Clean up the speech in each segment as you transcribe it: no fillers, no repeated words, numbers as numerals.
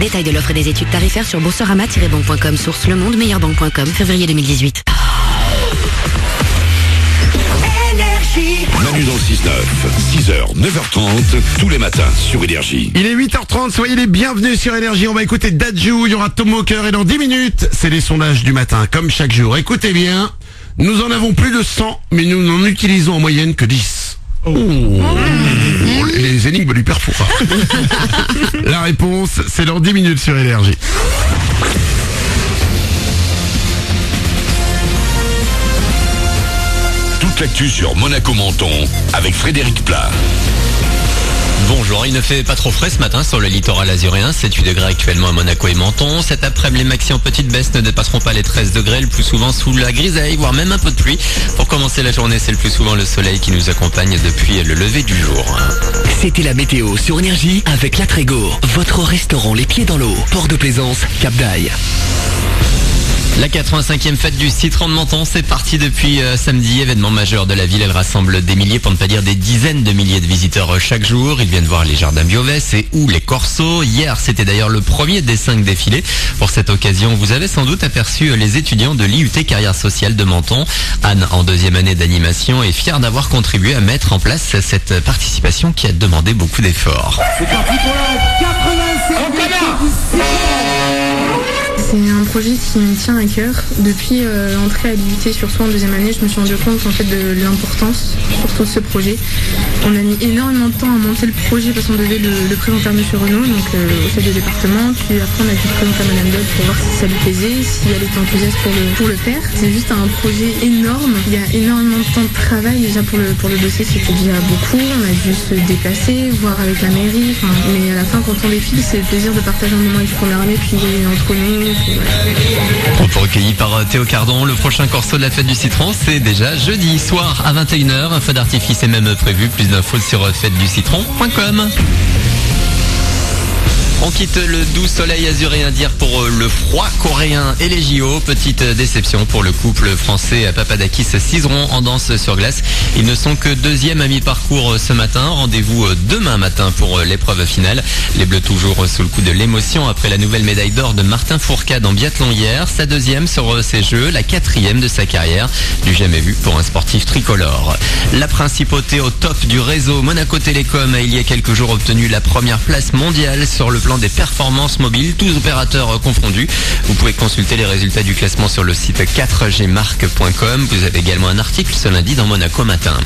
Détail de l'offre et des études tarifaires sur boursorama-banque.com. Source Le Monde, meilleurbanque.com, février 2018. Manu dans le 6-9, 6h, 9h30, tous les matins sur Énergie. Il est 8h30, soyez les bienvenus sur Énergie. On va écouter Dadju, il y aura Tom Walker et dans 10 minutes, c'est les sondages du matin, comme chaque jour. Écoutez bien, nous en avons plus de 100, mais nous n'en utilisons en moyenne que 10. Les énigmes du père Fouras. La réponse, c'est dans 10 minutes sur Énergie. Toute l'actu sur Monaco-Menton avec Frédéric Plat. Bonjour, il ne fait pas trop frais ce matin sur le littoral azuréen, 7-8 degrés actuellement à Monaco et Menton. Cet après-midi, les maxi en petite baisse ne dépasseront pas les 13 degrés, le plus souvent sous la grisaille, voire même un peu de pluie. Pour commencer la journée, c'est le plus souvent le soleil qui nous accompagne depuis le lever du jour. C'était la météo sur Énergie avec La Trégo, votre restaurant les pieds dans l'eau, Port de Plaisance, Cap d'Aille. La 85e fête du citron de Menton, c'est parti depuis samedi, événement majeur de la ville. Elle rassemble des milliers, pour ne pas dire des dizaines de milliers de visiteurs chaque jour. Ils viennent voir les jardins Biovès et ou les corsos. Hier, c'était d'ailleurs le premier des 5 défilés. Pour cette occasion, vous avez sans doute aperçu les étudiants de l'IUT Carrière Sociale de Menton. Anne, en 2e année d'animation, est fière d'avoir contribué à mettre en place cette participation qui a demandé beaucoup d'efforts. C'est parti pour la 87e. C'est un projet qui me tient à cœur. Depuis l'entrée à l'IUT, surtout en 2e année, je me suis rendu compte en fait de l'importance surtout de ce projet. On a mis énormément de temps à monter le projet parce qu'on devait le présenter à M. Renaud, donc au chef du département. Puis après on a dû le présenter à Mme Dodd pour voir si ça lui plaisait, si elle était enthousiaste pour le faire. C'est juste un projet énorme. Il y a énormément de temps de travail. Déjà pour le dossier, c'était déjà beaucoup. On a dû se déplacer, voir avec la mairie. Mais à la fin, quand on défile, c'est le plaisir de partager un moment avec la première année, puis entre nous. Propos recueillis par Théo Cardon. Le prochain corso de la fête du citron, c'est déjà jeudi soir à 21h. Un feu d'artifice est même prévu. Plus d'infos sur fêteducitron.com. On quitte le doux soleil azuréen d'hier pour le froid coréen et les JO. Petite déception pour le couple français Papadakis Cizeron en danse sur glace. Ils ne sont que 2e à mi-parcours ce matin. Rendez-vous demain matin pour l'épreuve finale. Les Bleus toujours sous le coup de l'émotion après la nouvelle médaille d'or de Martin Fourcade en biathlon hier. Sa 2e sur ces Jeux, la 4e de sa carrière. Du jamais vu pour un sportif tricolore. La principauté au top du réseau Monaco Télécom a il y a quelques jours obtenu la première place mondiale sur le plan des performances mobiles, tous opérateurs confondus. Vous pouvez consulter les résultats du classement sur le site 4gmarque.com. Vous avez également un article ce lundi dans Monaco Matin.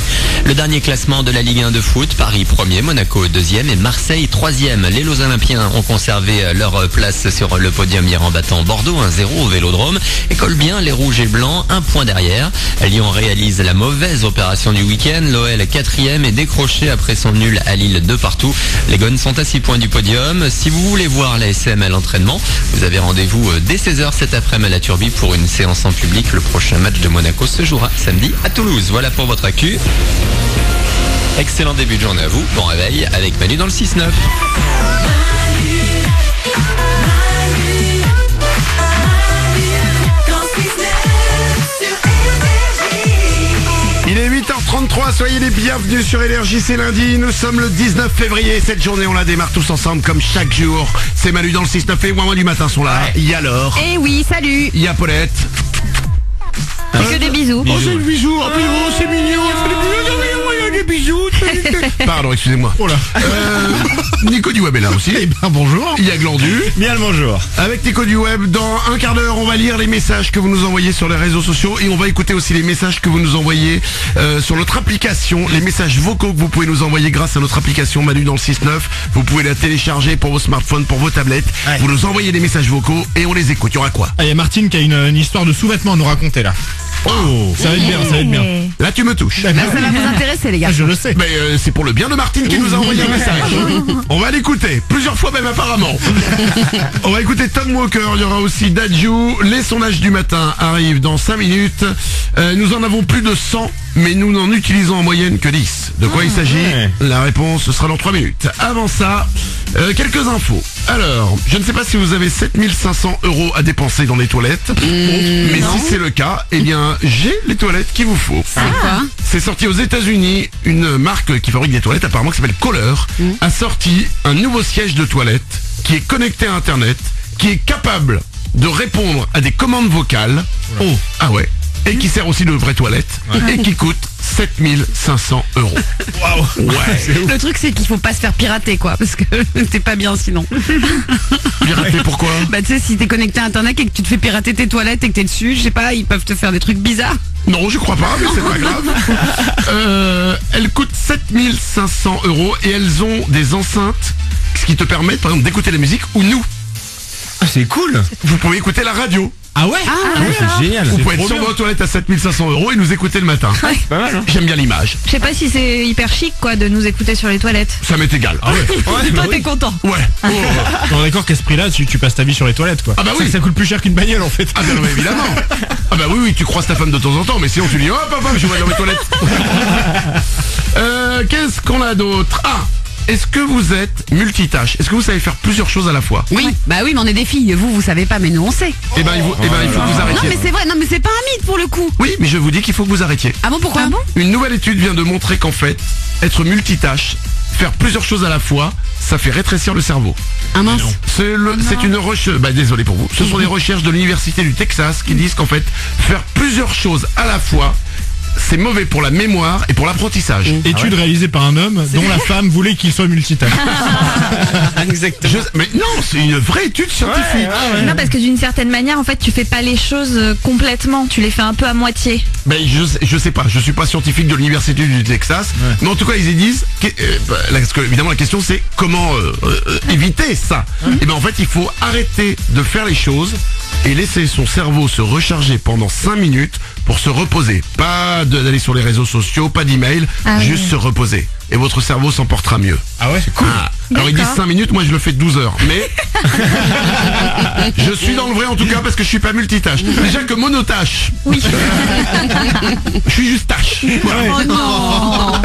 Le dernier classement de la Ligue 1 de foot, Paris 1er, Monaco 2e et Marseille 3e. Les Olympiens ont conservé leur place sur le podium hier en battant Bordeaux 1-0 au Vélodrome et collent bien les rouges et blancs, 1 point derrière. Lyon réalise la mauvaise opération du week-end. L'OL 4e est décroché après son nul à Lille 2-2. Les Gones sont à 6 points du podium. Si vous voulez voir la SM à l'entraînement, vous avez rendez-vous dès 16h cet après-midi à la Turbie pour une séance en public. Le prochain match de Monaco se jouera samedi à Toulouse. Voilà pour votre actu. Excellent début de journée à vous. Bon réveil avec Manu dans le 6-9. Il est 8h33, soyez les bienvenus sur Énergie, c'est lundi, nous sommes le 19 février, cette journée on la démarre tous ensemble comme chaque jour. C'est Manu dans le 6-9 et Ouin du matin sont là, il y a Laure, Eh oui, salut. il y a Paulette. C'est que des bisous. Oh c'est le bisou, c'est mignon, des bisous. Pardon, excusez-moi. Oh là. Nico du Web est là aussi. Eh ben bonjour. Il y a Glandu. Bien le bonjour. Avec Nico du Web, dans un quart d'heure, on va lire les messages que vous nous envoyez sur les réseaux sociaux et on va écouter aussi les messages que vous nous envoyez sur notre application, les messages vocaux que vous pouvez nous envoyer grâce à notre application Manu dans le 6-9. Vous pouvez la télécharger pour vos smartphones, pour vos tablettes. Ouais. Vous nous envoyez des messages vocaux et on les écoute. Il y aura quoi? Ah, il y a Martine qui a une histoire de sous-vêtements à nous raconter là. Oh, ça va être bien, ça va être bien. Là tu me touches. Là, ça va vous intéresser les gars. Je le sais. Mais c'est pour le bien de Martine qui nous a envoyé un message. On va l'écouter, plusieurs fois même apparemment. On va écouter Tom Walker, il y aura aussi Dadju. Les sondages du matin arrivent dans 5 minutes. Nous en avons plus de 100, mais nous n'en utilisons en moyenne que 10. De quoi il s'agit? La réponse ce sera dans 3 minutes. Avant ça, quelques infos. Alors, je ne sais pas si vous avez 7500 € à dépenser dans les toilettes. Mais si c'est le cas, eh bien, j'ai les toilettes qu'il vous faut. C'est quoi? C'est sorti aux États-Unis, une marque qui fabrique des toilettes, apparemment qui s'appelle Kohler, a sorti un nouveau siège de toilette qui est connecté à Internet, qui est capable de répondre à des commandes vocales. Oh, ah ouais. Et qui sert aussi de vraie toilette. Et qui coûte 7500 €. Waouh. Ouais. Le truc, c'est qu'il faut pas se faire pirater, quoi, parce que c'est pas bien sinon. Pirater pourquoi? Bah, tu sais, si t'es connecté à Internet et que tu te fais pirater tes toilettes et que t'es dessus, je sais pas, ils peuvent te faire des trucs bizarres. Non, je crois pas, mais c'est pas grave. Elles coûtent 7500 € et elles ont des enceintes ce qui te permettent, par exemple, d'écouter la musique ou nous. Ah, c'est cool. Vous pouvez écouter la radio. Ah ouais. C'est génial. Vous c'est pouvez être trop sur bien. votre toilette à 7500 € et nous écouter le matin. C'est pas mal. Hein. J'aime bien l'image. Je sais pas si c'est hyper chic, quoi, de nous écouter sur les toilettes. Ça m'est égal. Ah ouais. Ouais, bah Toi, oui. t'es content. Ouais. Oh. On est d'accord qu'à ce prix-là, tu passes ta vie sur les toilettes, quoi. Ah bah oui. Ça coûte plus cher qu'une bagnole, en fait. Ah bien mais évidemment. Ah bah oui, tu croises ta femme de temps en temps, mais sinon tu dis oh papa, je vais dans mes toilettes. Qu'est-ce qu'on a d'autre? Ah, est-ce que vous êtes multitâche? Est-ce que vous savez faire plusieurs choses à la fois? Oui. Bah oui, mais on est des filles. Vous savez pas, mais nous, on sait. Eh ben il faut que vous Non, arrêtiez. mais c'est vrai. Non, mais c'est pas un mythe pour le coup. Oui, mais je vous dis qu'il faut que vous arrêtiez. Ah bon, pourquoi? Une nouvelle étude vient de montrer qu'en fait, être multitâche, faire plusieurs choses à la fois, ça fait rétrécir le cerveau. Ah mince. C'est une recherche. Bah désolé pour vous. Ce sont des recherches de l'université du Texas qui disent qu'en fait, faire plusieurs choses à la fois, c'est mauvais pour la mémoire et pour l'apprentissage. Étude réalisée par un homme dont la femme voulait qu'il soit multitâche. Exactement. Mais non, c'est une vraie étude scientifique. Non, parce que d'une certaine manière, en fait, tu fais pas les choses complètement. Tu les fais un peu à moitié. Ben je sais pas, je suis pas scientifique de l'université du Texas, mais en tout cas ils y disent parce que évidemment la question c'est comment éviter ça. Et ben en fait il faut arrêter de faire les choses et laisser son cerveau se recharger pendant 5 minutes pour se reposer. Pas d'aller sur les réseaux sociaux, pas d'email, juste se reposer. Et votre cerveau s'en portera mieux. Ah ouais, c'est cool. Alors ils disent 5 minutes, moi je le fais 12 heures. Mais je suis dans le vrai en tout cas parce que je suis pas multitâche. Déjà que monotâche. Oui. Je suis juste tâche. Voilà. Oh non.